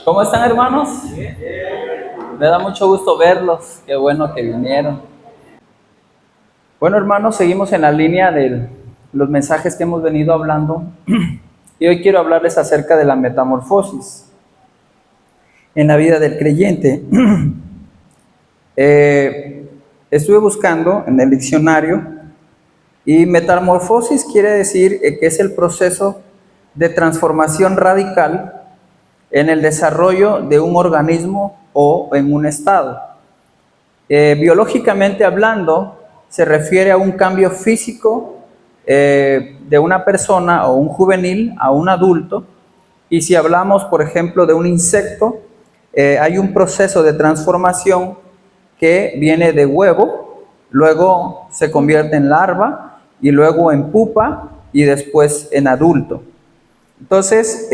¿Cómo están, hermanos? Me da mucho gusto verlos. Qué bueno que vinieron. Bueno, hermanos, seguimos en la línea de los mensajes que hemos venido hablando. Y hoy quiero hablarles acerca de la metamorfosis en la vida del creyente. Estuve buscando en el diccionario y metamorfosis quiere decir que es el proceso de transformación radical en el desarrollo de un organismo o en un estado. Biológicamente hablando, se refiere a un cambio físico de una persona o un juvenil a un adulto. Y si hablamos, por ejemplo, de un insecto, hay un proceso de transformación que viene de huevo, luego se convierte en larva y luego en pupa y después en adulto. Entonces,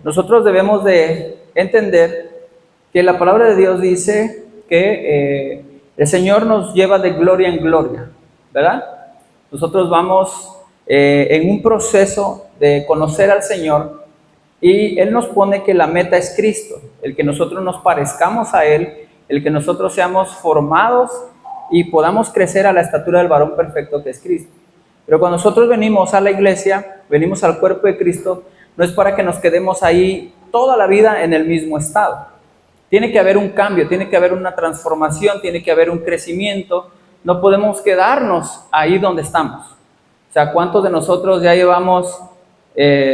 nosotros debemos de entender que la palabra de Dios dice que el Señor nos lleva de gloria en gloria, ¿verdad? Nosotros vamos en un proceso de conocer al Señor y Él nos pone que la meta es Cristo, el que nosotros nos parezcamos a Él, el que nosotros seamos formados y podamos crecer a la estatura del varón perfecto que es Cristo. Pero cuando nosotros venimos a la iglesia, venimos al cuerpo de Cristo, no es para que nos quedemos ahí toda la vida en el mismo estado. Tiene que haber un cambio, tiene que haber una transformación, tiene que haber un crecimiento. No podemos quedarnos ahí donde estamos. O sea, ¿cuántos de nosotros ya llevamos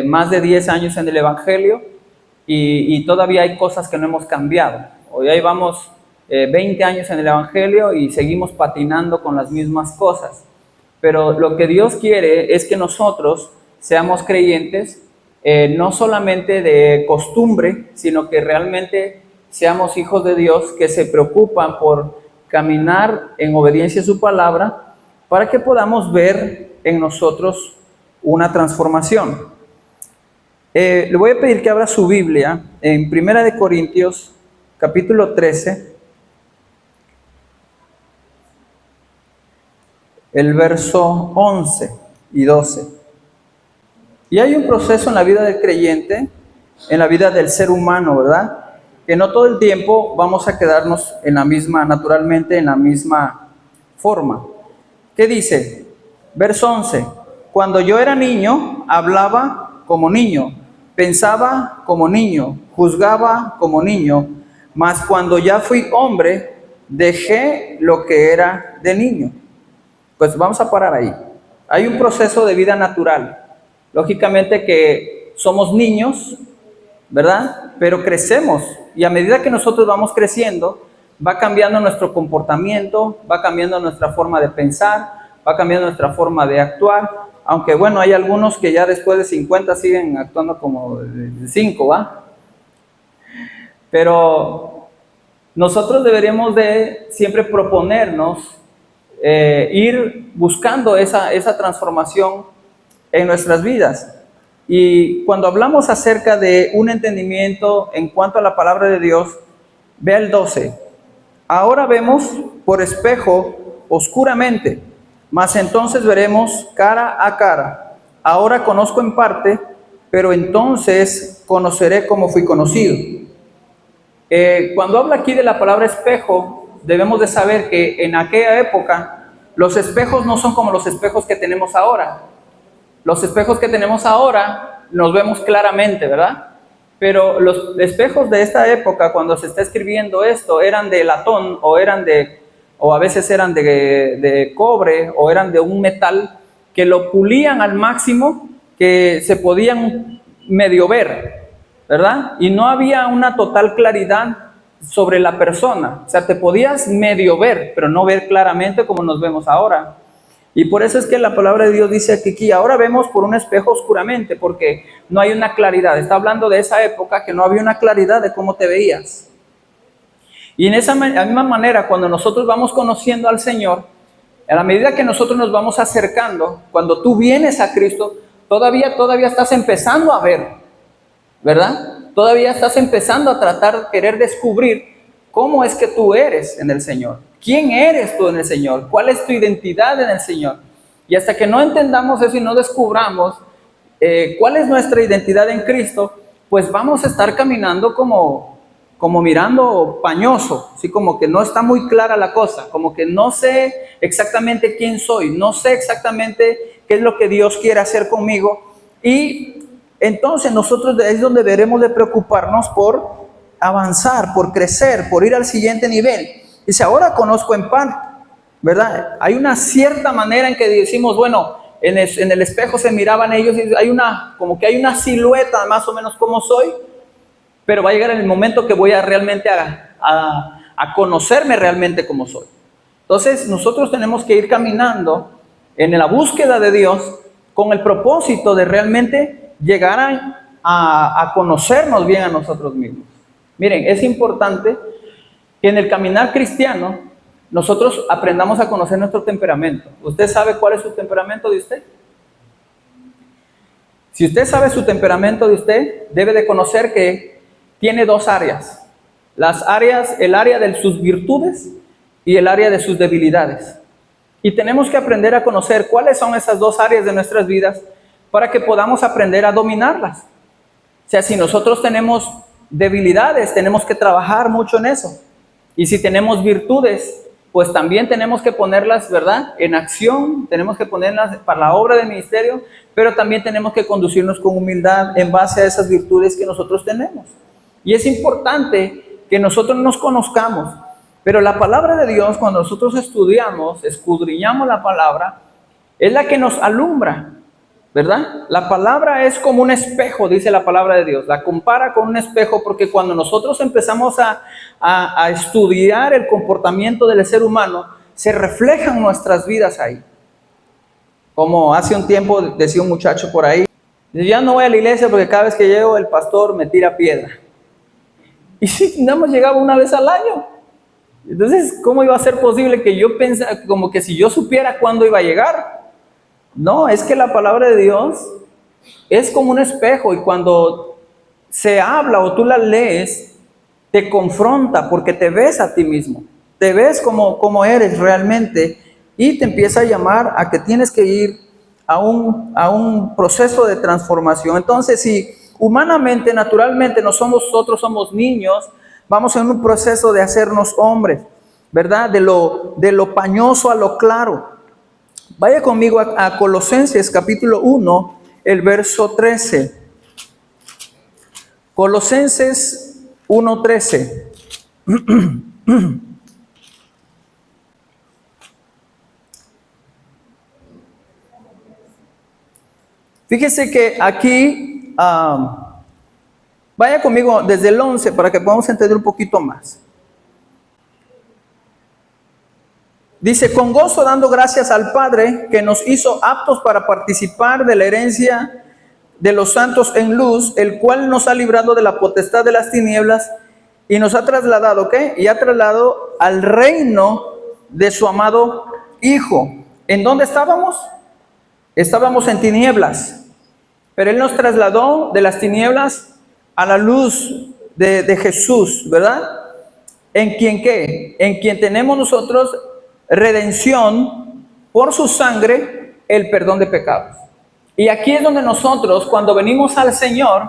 más de 10 años en el Evangelio y todavía hay cosas que no hemos cambiado? O ya llevamos 20 años en el Evangelio y seguimos patinando con las mismas cosas. Pero lo que Dios quiere es que nosotros seamos creyentes, no solamente de costumbre, sino que realmente seamos hijos de Dios que se preocupan por caminar en obediencia a su palabra para que podamos ver en nosotros una transformación. Le voy a pedir que abra su Biblia en 1 Corintios capítulo 13. El verso 11 y 12. Y hay un proceso en la vida del creyente, en la vida del ser humano, ¿verdad? Que no todo el tiempo vamos a quedarnos naturalmente en la misma forma. ¿Qué dice? Verso 11. Cuando yo era niño, hablaba como niño, pensaba como niño, juzgaba como niño, mas cuando ya fui hombre, dejé lo que era de niño. Pues vamos a parar ahí. Hay un proceso de vida natural. Lógicamente que somos niños, ¿verdad? Pero crecemos y a medida que nosotros vamos creciendo, va cambiando nuestro comportamiento, va cambiando nuestra forma de pensar, va cambiando nuestra forma de actuar. Aunque bueno, hay algunos que ya después de 50 siguen actuando como de 5, ¿va? Pero nosotros deberíamos de siempre proponernos ir buscando esa transformación en nuestras vidas. Y cuando hablamos acerca de un entendimiento en cuanto a la palabra de Dios, vea el 12. Ahora vemos por espejo oscuramente, mas entonces veremos cara a cara. Ahora conozco en parte, pero entonces conoceré como fui conocido. Cuando habla aquí de la palabra espejo, debemos de saber que en aquella época los espejos no son como los espejos que tenemos ahora. Los espejos que tenemos ahora nos vemos claramente, ¿verdad? Pero los espejos de esta época, cuando se está escribiendo esto, eran de latón o a veces eran de cobre o eran de un metal que lo pulían al máximo que se podían medio ver, ¿verdad? Y no había una total claridad sobre la persona. O sea, te podías medio ver, pero no ver claramente como nos vemos ahora. Y por eso es que la palabra de Dios dice que aquí ahora vemos por un espejo oscuramente, porque no hay una claridad. Está hablando de esa época que no había una claridad de cómo te veías. Y en esa misma manera, cuando nosotros vamos conociendo al Señor, a la medida que nosotros nos vamos acercando, cuando tú vienes a Cristo, todavía estás empezando a ver, ¿verdad? Todavía estás empezando a tratar, querer descubrir cómo es que tú eres en el Señor. ¿Quién eres tú en el Señor? ¿Cuál es tu identidad en el Señor? Y hasta que no entendamos eso y no descubramos cuál es nuestra identidad en Cristo, pues vamos a estar caminando como mirando pañoso, así como que no está muy clara la cosa, como que no sé exactamente quién soy, no sé exactamente qué es lo que Dios quiere hacer conmigo. Y entonces nosotros es donde debemos de preocuparnos por avanzar, por crecer, por ir al siguiente nivel. Dice, ahora conozco en parte, ¿verdad? Hay una cierta manera en que decimos, bueno, en el espejo se miraban ellos y como que hay una silueta más o menos como soy, pero va a llegar el momento que voy a realmente a conocerme realmente como soy. Entonces nosotros tenemos que ir caminando en la búsqueda de Dios con el propósito de realmente llegar a conocernos bien a nosotros mismos. Miren, es importante que en el caminar cristiano nosotros aprendamos a conocer nuestro temperamento. ¿Usted sabe cuál es su temperamento de usted? Si usted sabe su temperamento de usted, debe de conocer que tiene dos áreas. El área de sus virtudes y el área de sus debilidades. Y tenemos que aprender a conocer cuáles son esas dos áreas de nuestras vidas para que podamos aprender a dominarlas. O sea, si nosotros tenemos debilidades, tenemos que trabajar mucho en eso. Y si tenemos virtudes, pues también tenemos que ponerlas, ¿verdad?, en acción, tenemos que ponerlas para la obra del ministerio, pero también tenemos que conducirnos con humildad en base a esas virtudes que nosotros tenemos. Y es importante que nosotros nos conozcamos, pero la palabra de Dios, cuando nosotros estudiamos, escudriñamos la palabra, es la que nos alumbra, ¿verdad? La palabra es como un espejo, dice la palabra de Dios. La compara con un espejo porque cuando nosotros empezamos a estudiar el comportamiento del ser humano, se reflejan nuestras vidas ahí. Como hace un tiempo decía un muchacho por ahí, ya no voy a la iglesia porque cada vez que llego el pastor me tira piedra. Y si nada más llegaba una vez al año. Entonces, ¿cómo iba a ser posible que yo pensara, como que si yo supiera cuándo iba a llegar? No, es que la palabra de Dios es como un espejo y cuando se habla o tú la lees, te confronta porque te ves a ti mismo, te ves como eres realmente y te empieza a llamar a que tienes que ir a un proceso de transformación. Entonces, si humanamente, naturalmente, nosotros somos niños, vamos en un proceso de hacernos hombres, ¿verdad? De lo pañoso a lo claro. Vaya conmigo a Colosenses capítulo 1, el verso 13. Colosenses 1:13. Fíjese que aquí, vaya conmigo desde el 11 para que podamos entender un poquito más. Dice, con gozo dando gracias al Padre que nos hizo aptos para participar de la herencia de los santos en luz, el cual nos ha librado de la potestad de las tinieblas y nos ha trasladado, ¿qué? Y ha trasladado al reino de su amado Hijo. ¿En dónde estábamos? Estábamos en tinieblas, pero Él nos trasladó de las tinieblas a la luz de Jesús, ¿verdad? ¿En quien qué? En quien tenemos nosotros redención por su sangre, el perdón de pecados. Y aquí es donde nosotros, cuando venimos al Señor,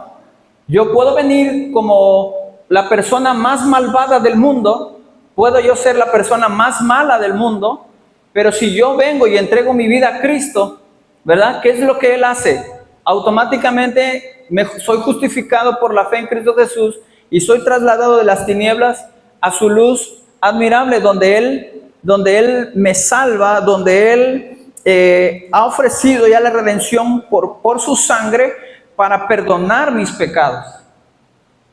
yo puedo venir como la persona más malvada del mundo, puedo yo ser la persona más mala del mundo, pero si yo vengo y entrego mi vida a Cristo, ¿verdad? ¿Qué es lo que Él hace? Automáticamente soy justificado por la fe en Cristo Jesús y soy trasladado de las tinieblas a su luz admirable, donde Él me salva, donde Él ha ofrecido ya la redención por su sangre para perdonar mis pecados,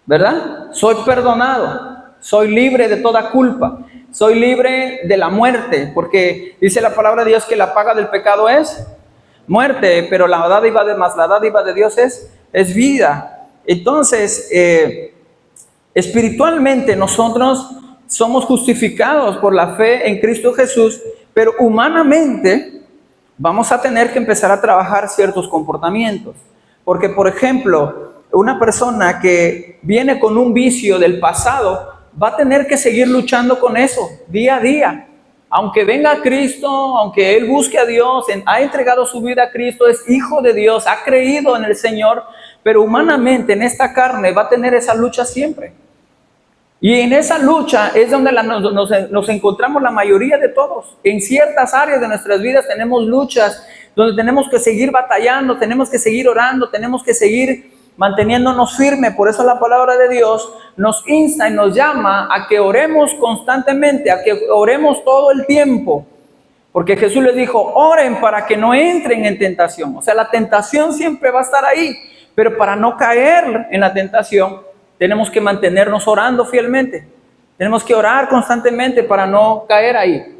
¿verdad? Soy perdonado, soy libre de toda culpa, soy libre de la muerte, porque dice la palabra de Dios que la paga del pecado es muerte, pero la dádiva de Dios es vida. Entonces, espiritualmente nosotros somos justificados por la fe en Cristo Jesús, pero humanamente vamos a tener que empezar a trabajar ciertos comportamientos. Porque, por ejemplo, una persona que viene con un vicio del pasado va a tener que seguir luchando con eso día a día. Aunque venga a Cristo, aunque él busque a Dios, ha entregado su vida a Cristo, es hijo de Dios, ha creído en el Señor, pero humanamente en esta carne va a tener esa lucha siempre. Y en esa lucha es donde nos encontramos la mayoría de todos. En ciertas áreas de nuestras vidas tenemos luchas donde tenemos que seguir batallando, tenemos que seguir orando, tenemos que seguir manteniéndonos firmes. Por eso la palabra de Dios nos insta y nos llama a que oremos constantemente, a que oremos todo el tiempo. Porque Jesús les dijo, oren para que no entren en tentación. O sea, la tentación siempre va a estar ahí, pero para no caer en la tentación, tenemos que mantenernos orando fielmente. Tenemos que orar constantemente para no caer ahí.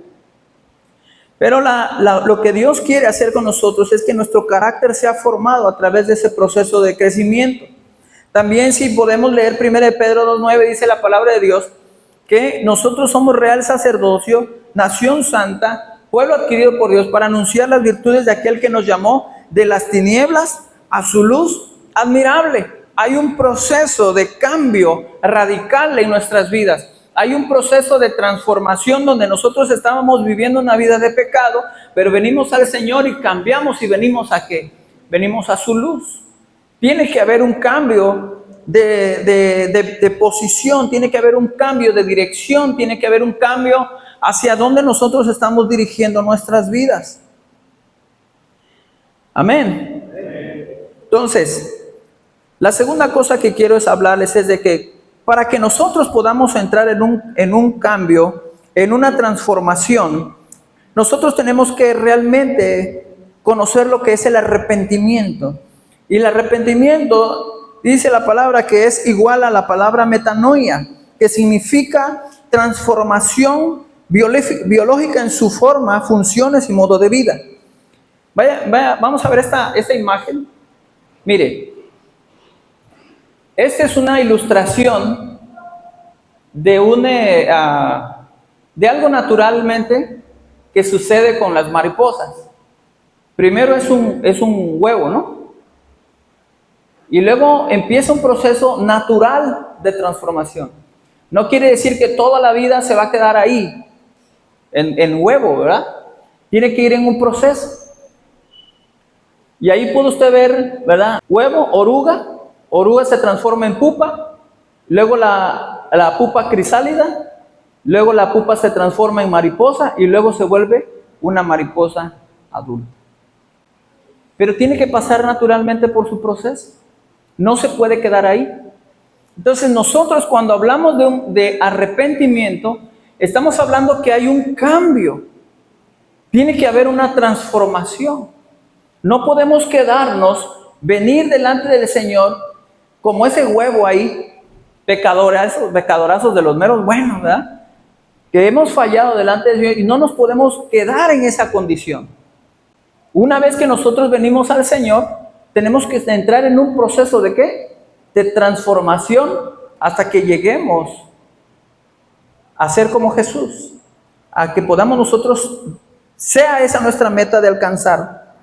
Pero lo que Dios quiere hacer con nosotros es que nuestro carácter sea formado a través de ese proceso de crecimiento. También si podemos leer 1 Pedro 2:9, dice la palabra de Dios, que nosotros somos real sacerdocio, nación santa, pueblo adquirido por Dios para anunciar las virtudes de aquel que nos llamó de las tinieblas a su luz admirable. Hay un proceso de cambio radical en nuestras vidas. Hay un proceso de transformación donde nosotros estábamos viviendo una vida de pecado, pero venimos al Señor y cambiamos y venimos ¿a qué? Venimos a su luz. Tiene que haber un cambio de posición, tiene que haber un cambio de dirección, tiene que haber un cambio hacia donde nosotros estamos dirigiendo nuestras vidas. Amén. Entonces, la segunda cosa que quiero es hablarles es de que para que nosotros podamos entrar en un cambio, en una transformación, nosotros tenemos que realmente conocer lo que es el arrepentimiento. Y el arrepentimiento, dice la palabra, que es igual a la palabra metanoia, que significa transformación biológica en su forma, funciones y modo de vida. Vamos a ver esta imagen. Mire, esta es una ilustración de algo naturalmente que sucede con las mariposas. Primero es un huevo, ¿no? Y luego empieza un proceso natural de transformación. No quiere decir que toda la vida se va a quedar ahí, en huevo, ¿verdad? Tiene que ir en un proceso. Y ahí puede usted ver, ¿verdad? Huevo, oruga se transforma en pupa, luego la pupa crisálida, luego la pupa se transforma en mariposa y luego se vuelve una mariposa adulta. Pero tiene que pasar naturalmente por su proceso. No se puede quedar ahí. Entonces nosotros cuando hablamos de arrepentimiento, estamos hablando que hay un cambio. Tiene que haber una transformación. No podemos quedarnos, venir delante del Señor como ese huevo ahí, pecadorazos de los meros buenos, ¿verdad? Que hemos fallado delante del Señor y no nos podemos quedar en esa condición. Una vez que nosotros venimos al Señor, tenemos que entrar en un proceso ¿de qué? De transformación hasta que lleguemos a ser como Jesús, a que podamos nosotros, sea esa nuestra meta de alcanzar,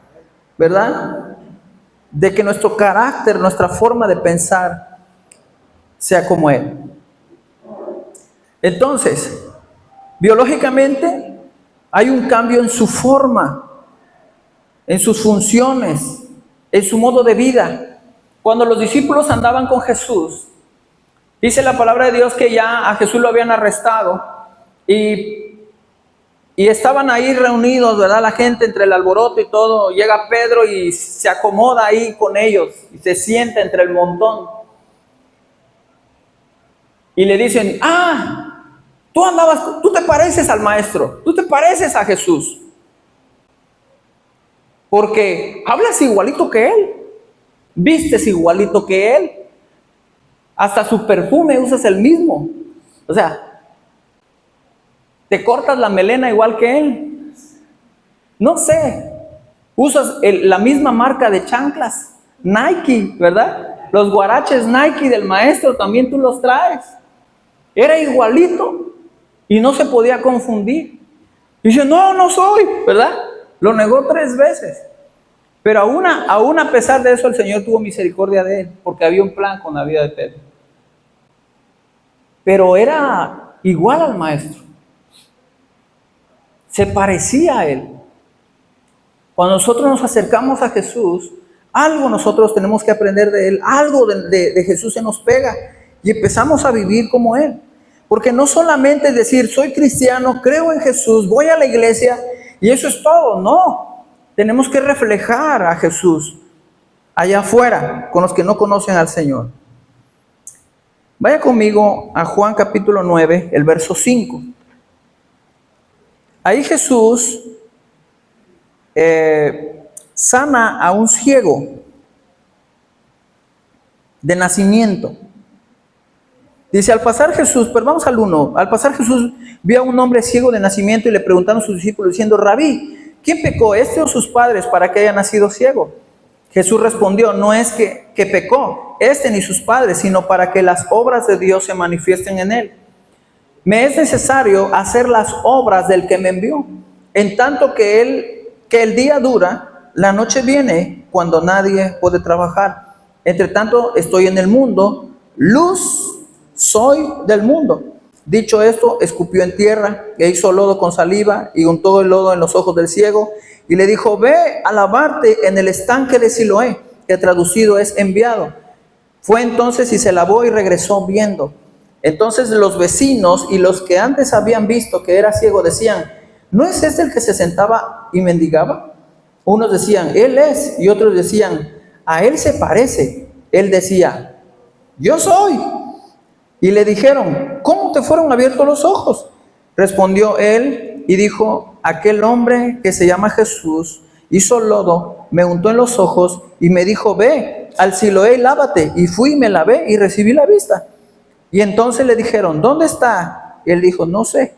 ¿verdad? De que nuestro carácter, nuestra forma de pensar sea como Él. Entonces, biológicamente hay un cambio en su forma, en sus funciones, en su modo de vida. Cuando los discípulos andaban con Jesús, dice la palabra de Dios que ya a Jesús lo habían arrestado y estaban ahí reunidos, ¿verdad? La gente entre el alboroto y todo. Llega Pedro y se acomoda ahí con ellos y se sienta entre el montón. Y le dicen, tú te pareces al maestro, tú te pareces a Jesús. Porque hablas igualito que él, vistes igualito que él, hasta su perfume usas el mismo. O sea, te cortas la melena igual que él. No sé, usas la misma marca de chanclas, Nike, ¿verdad? Los guaraches Nike del maestro también tú los traes. Era igualito y no se podía confundir. Y dice, no soy, ¿verdad? Lo negó 3 veces. Pero aún a pesar de eso, el Señor tuvo misericordia de él, porque había un plan con la vida de Pedro. Pero era igual al maestro. Se parecía a él. Cuando nosotros nos acercamos a Jesús, Algo nosotros tenemos que aprender de Él, algo de Jesús se nos pega y empezamos a vivir como Él. Porque no solamente es decir, soy cristiano, creo en Jesús, voy a la iglesia y eso es todo. No, tenemos que reflejar a Jesús allá afuera con los que no conocen al Señor. Vaya conmigo a Juan capítulo 9, el verso 5. Ahí Jesús sana a un ciego de nacimiento. Dice, al pasar Jesús, pero vamos al 1, al pasar Jesús vio a un hombre ciego de nacimiento y le preguntaron a sus discípulos diciendo, Rabí, ¿quién pecó, este o sus padres, para que haya nacido ciego? Jesús respondió, no es que pecó este ni sus padres, sino para que las obras de Dios se manifiesten en él. Me es necesario hacer las obras del que me envió, en tanto que el día dura, la noche viene cuando nadie puede trabajar. Entre tanto estoy en el mundo, luz soy del mundo. Dicho esto, escupió en tierra e hizo lodo con saliva y untó el lodo en los ojos del ciego y le dijo, ve a lavarte en el estanque de Siloé, que traducido es enviado. Fue entonces y se lavó y regresó viendo. Entonces los vecinos y los que antes habían visto que era ciego decían, ¿no es este el que se sentaba y mendigaba? Unos decían, él es, y otros decían, a él se parece. Él decía, yo soy. Y le dijeron, ¿cómo te fueron abiertos los ojos? Respondió él y dijo, aquel hombre que se llama Jesús hizo lodo, me untó en los ojos y me dijo, ve al Siloé y lávate. Y fui y me lavé y recibí la vista. Y entonces le dijeron, ¿dónde está? Y él dijo, no sé.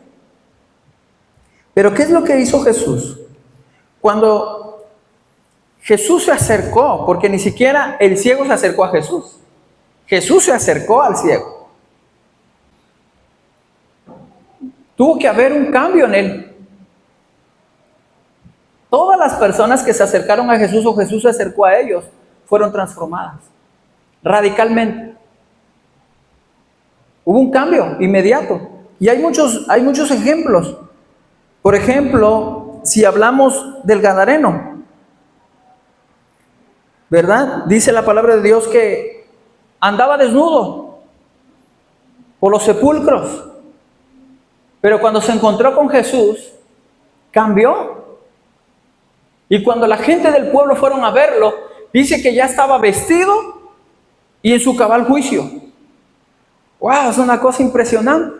Pero ¿qué es lo que hizo Jesús? Cuando Jesús se acercó, porque ni siquiera el ciego se acercó a Jesús. Jesús se acercó al ciego. Tuvo que haber un cambio en él. Todas las personas que se acercaron a Jesús o Jesús se acercó a ellos fueron transformadas radicalmente. Hubo un cambio inmediato. Y hay muchos ejemplos. Por ejemplo, si hablamos del Gadareno, ¿verdad? Dice la palabra de Dios que andaba desnudo por los sepulcros. Pero cuando se encontró con Jesús, cambió. Y cuando la gente del pueblo fueron a verlo, dice que ya estaba vestido y en su cabal juicio. ¡Wow! Es una cosa impresionante.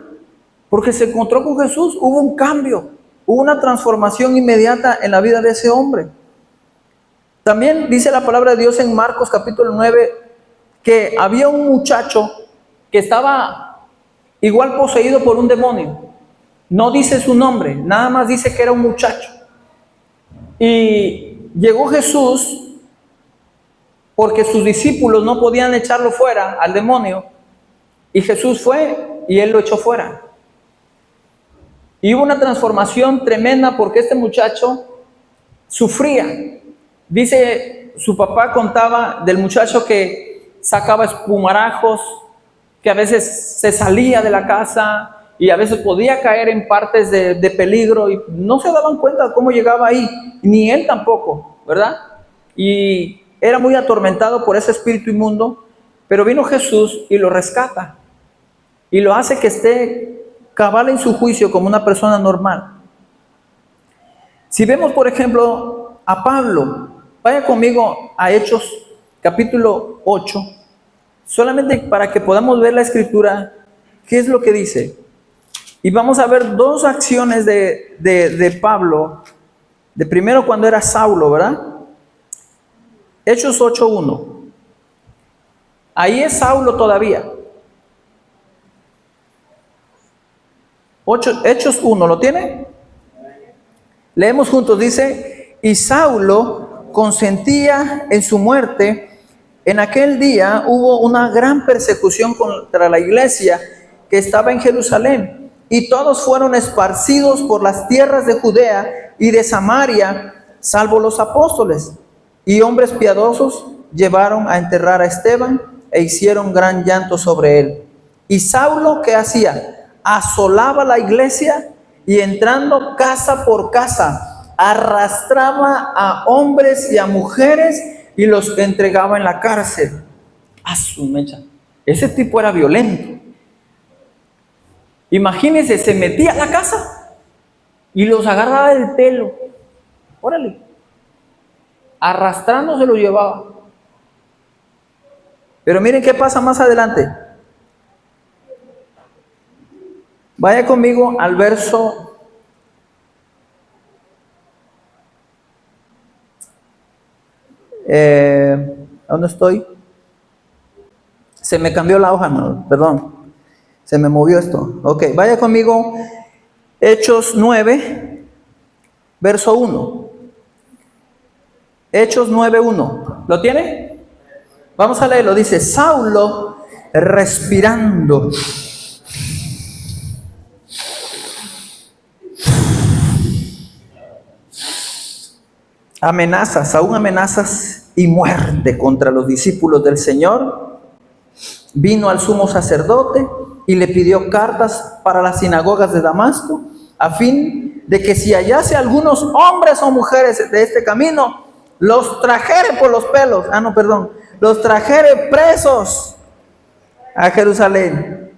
Porque se encontró con Jesús, hubo un cambio, hubo una transformación inmediata en la vida de ese hombre. También dice la palabra de Dios en Marcos capítulo 9 que había un muchacho que estaba igual poseído por un demonio. No dice su nombre, nada más dice que era un muchacho. Y llegó Jesús porque sus discípulos no podían echarlo fuera al demonio. Y Jesús fue y él lo echó fuera. Y hubo una transformación tremenda porque este muchacho sufría. Dice, su papá contaba del muchacho que sacaba espumarajos, que a veces se salía de la casa y a veces podía caer en partes de peligro y no se daban cuenta de cómo llegaba ahí, ni él tampoco, ¿verdad? Y era muy atormentado por ese espíritu inmundo, pero vino Jesús y lo rescata y lo hace que esté cabal en su juicio como una persona normal. Si vemos, por ejemplo, a Pablo, vaya conmigo a Hechos capítulo 8, solamente para que podamos ver la escritura, qué es lo que dice. Y vamos a ver dos acciones de Pablo, de primero cuando era Saulo, ¿verdad? Hechos 8:1. Ahí es Saulo todavía. Hechos 1, ¿lo tiene? Leemos juntos, dice, y Saulo consentía en su muerte. En aquel día hubo una gran persecución contra la iglesia que estaba en Jerusalén. Y todos fueron esparcidos por las tierras de Judea y de Samaria, salvo los apóstoles. Y hombres piadosos llevaron a enterrar a Esteban e hicieron gran llanto sobre él. Y Saulo, ¿qué hacía? Asolaba la iglesia y entrando casa por casa, arrastraba a hombres y a mujeres y los entregaba en la cárcel. ¡A su mecha! Ese tipo era violento. Imagínense, se metía a la casa y los agarraba del pelo. Órale. Arrastrando se los llevaba. Pero miren qué pasa más adelante. Vaya conmigo al verso ¿dónde estoy? Se me cambió la hoja, no, perdón. Se me movió esto. Ok, vaya conmigo. Hechos 9, verso 1. Hechos 9:1. ¿Lo tiene? Vamos a leerlo. Dice, Saulo respirando. Amenazas, aún amenazas y muerte contra los discípulos del Señor. Vino al sumo sacerdote y le pidió cartas para las sinagogas de Damasco, a fin de que si hallase algunos hombres o mujeres de este camino, los trajere por los pelos, los trajere presos a Jerusalén.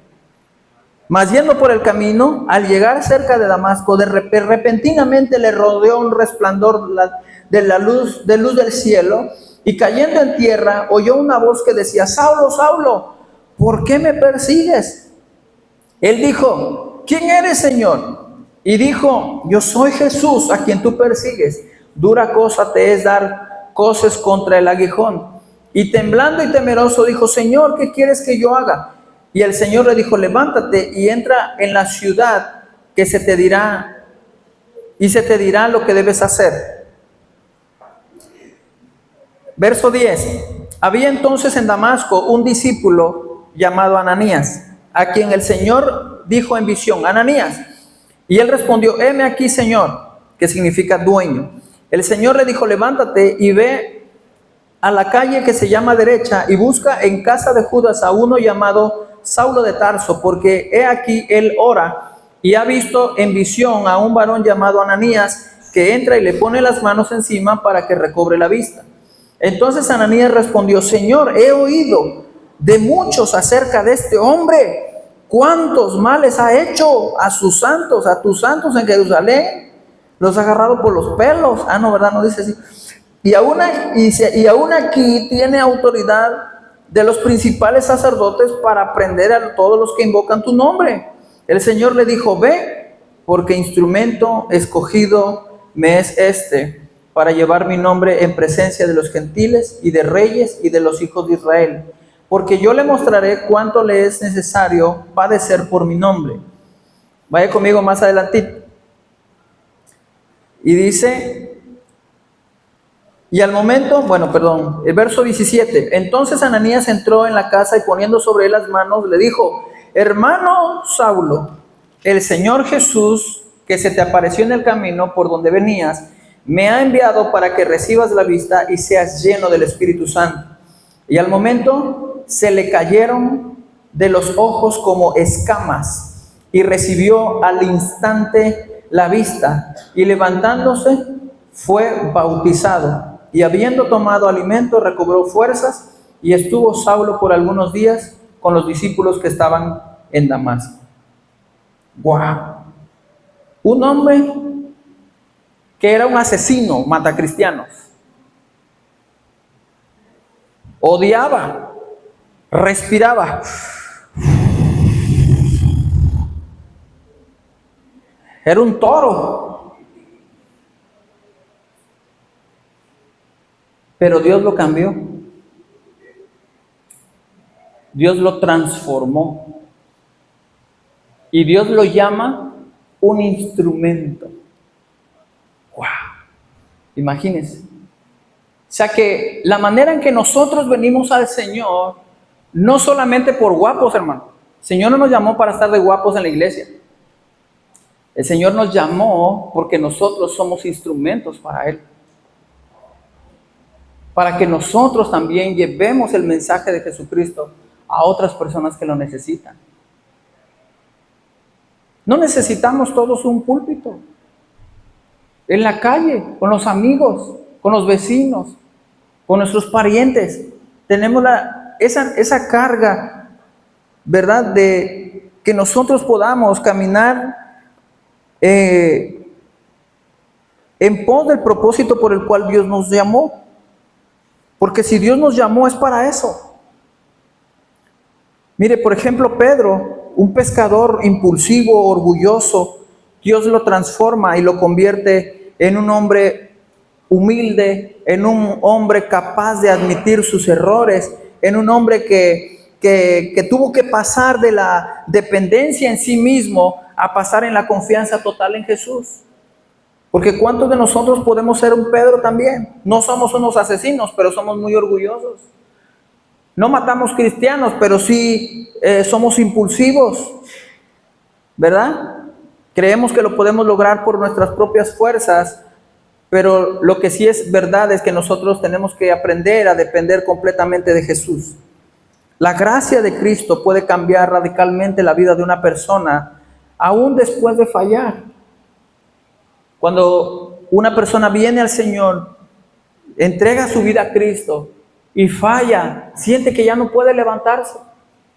Mas yendo por el camino, al llegar cerca de Damasco, repentinamente le rodeó un resplandor de luz del cielo, y cayendo en tierra, oyó una voz que decía, Saulo, Saulo, ¿por qué me persigues? Él dijo, ¿quién eres, Señor? Y dijo, yo soy Jesús, a quien tú persigues. Dura cosa te es dar coces contra el aguijón. Y temblando y temeroso dijo, Señor, ¿qué quieres que yo haga? Y el Señor le dijo, levántate y entra en la ciudad, que se te dirá lo que debes hacer. Verso 10. Había entonces en Damasco un discípulo llamado Ananías, a quien el Señor dijo en visión, Ananías. Y él respondió, heme aquí, Señor, que significa dueño. El Señor le dijo, levántate y ve a la calle que se llama Derecha y busca en casa de Judas a uno llamado Saulo de Tarso, porque he aquí él ora y ha visto en visión a un varón llamado Ananías, que entra y le pone las manos encima para que recobre la vista. Entonces Ananías respondió, Señor, he oído de muchos acerca de este hombre, cuántos males ha hecho a tus santos en Jerusalén, los ha agarrado por los pelos. No, ¿verdad? No dice así. Y aún aquí tiene autoridad de los principales sacerdotes para prender a todos los que invocan tu nombre. El Señor le dijo, ve, porque instrumento escogido me es este, para llevar mi nombre en presencia de los gentiles y de reyes y de los hijos de Israel, porque yo le mostraré cuánto le es necesario padecer por mi nombre. Vaya conmigo más adelantito. Y dice, y al momento, el verso 17, entonces Ananías entró en la casa y poniendo sobre él las manos, le dijo, hermano Saulo, el Señor Jesús, que se te apareció en el camino por donde venías, me ha enviado para que recibas la vista y seas lleno del Espíritu Santo. Y al momento se le cayeron de los ojos como escamas y recibió al instante la vista y levantándose fue bautizado. Y habiendo tomado alimento recobró fuerzas y estuvo Saulo por algunos días con los discípulos que estaban en Damasco. ¡Wow! Un hombre que era un asesino, matacristianos. Odiaba, respiraba. Era un toro. Pero Dios lo cambió. Dios lo transformó. Y Dios lo llama un instrumento. ¡Wow! Imagínense. O sea que la manera en que nosotros venimos al Señor, no solamente por guapos, hermano. El Señor no nos llamó para estar de guapos en la iglesia. El Señor nos llamó porque nosotros somos instrumentos para Él. Para que nosotros también llevemos el mensaje de Jesucristo a otras personas que lo necesitan. No necesitamos todos un púlpito. En la calle, con los amigos, con los vecinos, con nuestros parientes. Tenemos esa carga, ¿verdad? De que nosotros podamos caminar en pos del propósito por el cual Dios nos llamó. Porque si Dios nos llamó es para eso. Mire, por ejemplo, Pedro, un pescador impulsivo, orgulloso, Dios lo transforma y lo convierte en un hombre humilde, en un hombre capaz de admitir sus errores, en un hombre que tuvo que pasar de la dependencia en sí mismo a pasar en la confianza total en Jesús. Porque ¿cuántos de nosotros podemos ser un Pedro también? No somos unos asesinos, pero somos muy orgullosos. No matamos cristianos, pero sí somos impulsivos, ¿verdad? Creemos que lo podemos lograr por nuestras propias fuerzas, pero lo que sí es verdad es que nosotros tenemos que aprender a depender completamente de Jesús. La gracia de Cristo puede cambiar radicalmente la vida de una persona, aún después de fallar. Cuando una persona viene al Señor, entrega su vida a Cristo y falla, siente que ya no puede levantarse,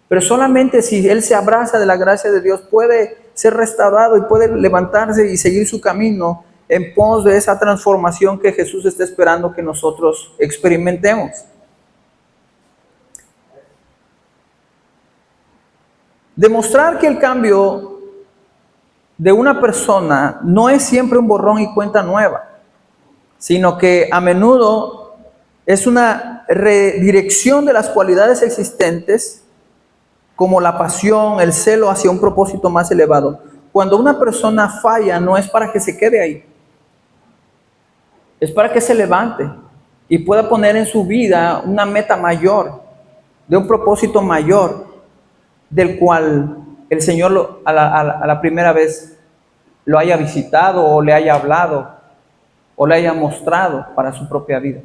pero solamente si él se abraza de la gracia de Dios puede ser restaurado y puede levantarse y seguir su camino en pos de esa transformación que Jesús está esperando que nosotros experimentemos. Demostrar que el cambio de una persona no es siempre un borrón y cuenta nueva, sino que a menudo es una redirección de las cualidades existentes, como la pasión, el celo hacia un propósito más elevado. Cuando una persona falla, no es para que se quede ahí, es para que se levante y pueda poner en su vida una meta mayor, de un propósito mayor, del cual el Señor a la primera vez lo haya visitado o le haya hablado o le haya mostrado para su propia vida.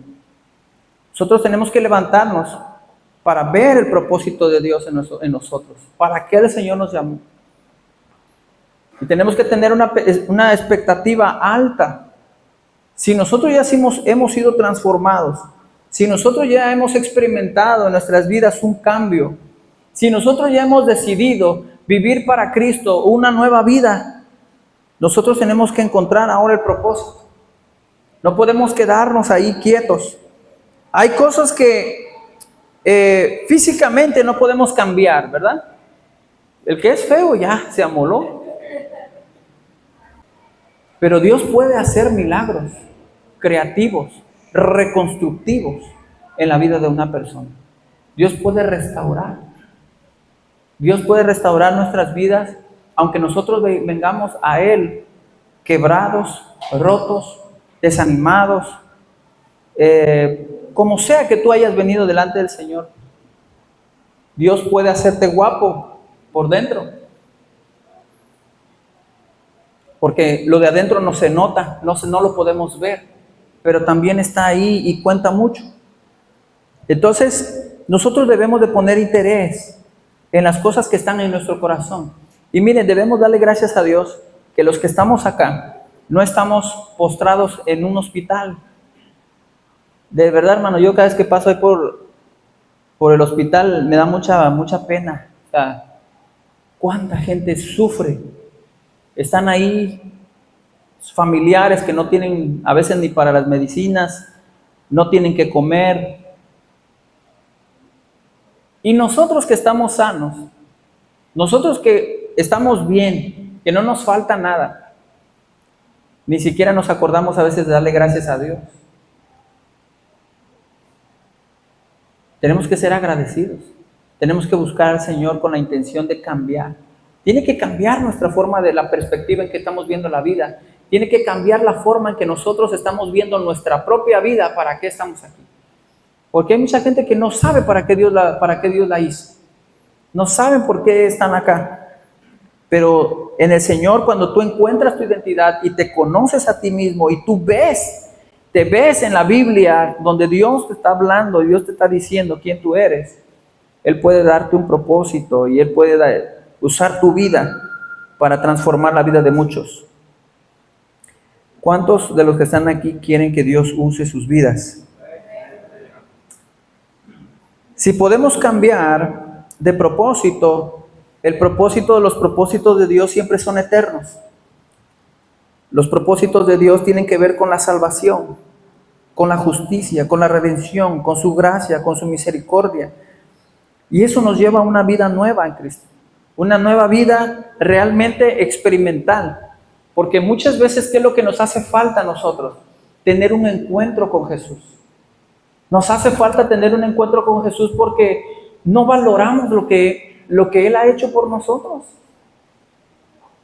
Nosotros tenemos que levantarnos para ver el propósito de Dios en nosotros, para qué el Señor nos llamó. Y tenemos que tener una expectativa alta. Si nosotros ya hemos sido transformados, si nosotros ya hemos experimentado en nuestras vidas un cambio, si nosotros ya hemos decidido vivir para Cristo una nueva vida, nosotros tenemos que encontrar ahora el propósito. No podemos quedarnos ahí quietos. Hay cosas que físicamente no podemos cambiar, ¿verdad? El que es feo ya se amoló. Pero Dios puede hacer milagros creativos, reconstructivos en la vida de una persona. Dios puede restaurar. Dios puede restaurar nuestras vidas, aunque nosotros vengamos a Él quebrados, rotos, desanimados, como sea que tú hayas venido delante del Señor. Dios puede hacerte guapo por dentro, porque lo de adentro no se nota, no lo podemos ver, pero también está ahí y cuenta mucho. Entonces, nosotros debemos de poner interés en las cosas que están en nuestro corazón. Y miren, debemos darle gracias a Dios que los que estamos acá no estamos postrados en un hospital. De verdad, hermano, yo cada vez que paso ahí por el hospital me da mucha pena. O sea, cuánta gente sufre. Están ahí familiares que no tienen a veces ni para las medicinas, no tienen que comer. Y nosotros que estamos sanos, nosotros que estamos bien, que no nos falta nada, ni siquiera nos acordamos a veces de darle gracias a Dios. Tenemos que ser agradecidos, tenemos que buscar al Señor con la intención de cambiar. Tiene que cambiar nuestra forma de la perspectiva en que estamos viendo la vida. Tiene que cambiar la forma en que nosotros estamos viendo nuestra propia vida, para qué estamos aquí. Porque hay mucha gente que no sabe para qué Dios la hizo. No saben por qué están acá. Pero en el Señor, cuando tú encuentras tu identidad y te conoces a ti mismo y tú te ves en la Biblia donde Dios te está hablando, Dios te está diciendo quién tú eres, Él puede darte un propósito y Él puede usar tu vida para transformar la vida de muchos. ¿Cuántos de los que están aquí quieren que Dios use sus vidas? Si podemos cambiar de propósito, el propósito de los propósitos de Dios siempre son eternos. Los propósitos de Dios tienen que ver con la salvación, con la justicia, con la redención, con su gracia, con su misericordia. Y eso nos lleva a una vida nueva en Cristo. Una nueva vida realmente experimental. Porque muchas veces, ¿qué es lo que nos hace falta a nosotros? Tener un encuentro con Jesús. Nos hace falta tener un encuentro con Jesús porque no valoramos lo que Él ha hecho por nosotros.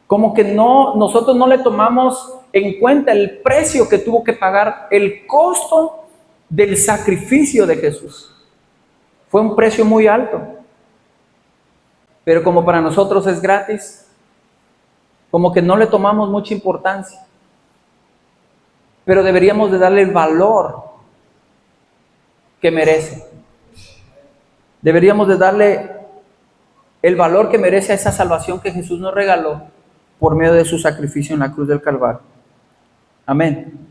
Como que nosotros no le tomamos en cuenta el precio que tuvo que pagar, el costo del sacrificio de Jesús. Fue un precio muy alto. Pero como para nosotros es gratis, como que no le tomamos mucha importancia. Pero deberíamos de darle el valor que merece. Deberíamos de darle el valor que merece a esa salvación que Jesús nos regaló por medio de su sacrificio en la cruz del Calvario. Amén.